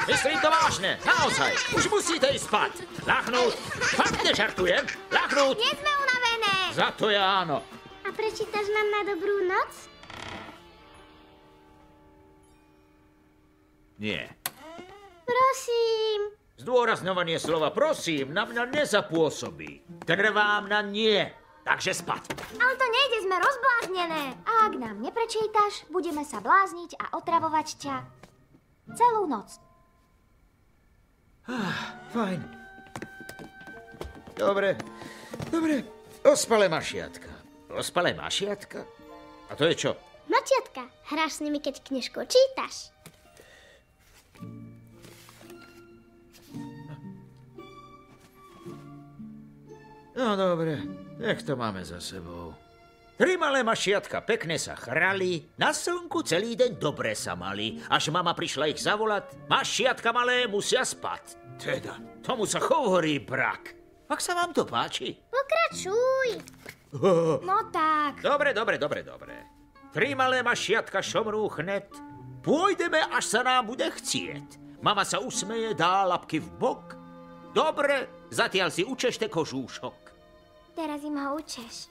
Myslím to vážne, naozaj. Už musíte ísť spať. Ľachnúť. Fakt nežartujem. Ľachnúť. Nie sme unavené. Za to ja áno. A prečítaš nám na dobrú noc? Nie. Prosím. Zdôrazňovanie slova prosím na mňa nezapôsobí. Trvám na nie. Takže spať. Ale to nejde, sme rozbláznené. A ak nám neprečítaš, budeme sa blázniť a otravovať ťa celú noc. Fajn. Dobre. Ospalé mašiatka. Ospalé mašiatka? A to je čo? Mačiatka, hráš s nimi, keď knižku čítaš. No dobre, nech to máme za sebou. 3 malé mašiatka pekne sa chrali, na slnku celý deň dobre sa mali, až mama prišla ich zavolať. Mašiatka malé musia spať. Teda, tomu sa hovorí brak. Ak sa vám to páči? Pokračuj. No tak. Dobre. 3 malé mašiatka šomrú hned. Pôjdeme, až sa nám bude chcieť. Mama sa usmeje, dá labky v bok. Dobre, zatiaľ si učešte kožúšok. Teraz im ho učeš.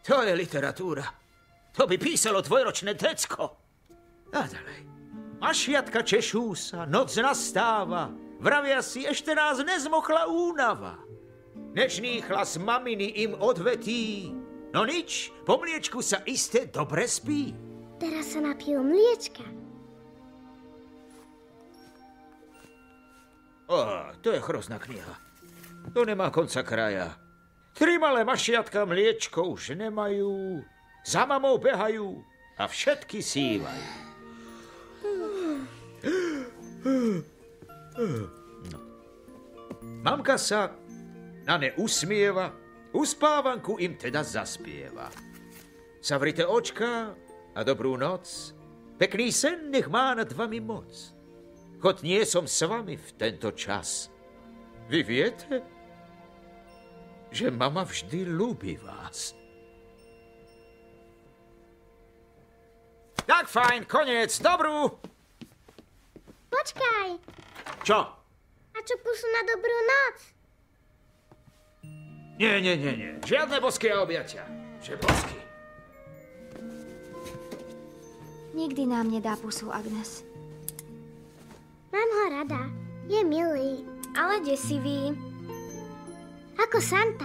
To je literatúra. To by písalo dvojročné decko. A ďalej. Mašiatka češú sa, noc nastáva. Vravia si, ešte nás nezmochla únava. Nežný hlas maminy im odvetí. No nič, po mliečku sa iste dobre spí. Teraz sa napijú mliečka. To je hrozná kniha. To nemá konca kraja. 3 malé mašiatka mliečko už nemajú. Za mamou behajú a všetky sívajú. No. Mamka sa na ne usmieva, uspávanku im teda zaspieva. Zavrite očka a dobrú noc. Pekný sen nech má nad vami moc. Chod nie som s vami v tento čas. Vy viete, že mama vždy ľúbi vás. Tak fajn, koniec, dobrú. Počkaj. Čo? A čo pusu na dobrú noc? Nie. Žiadne bosky a objatia. Že bosky. Nikdy nám nedá pusu, Agnes. Mám ho rada. Je milý. Ale desivý. Ako Santa.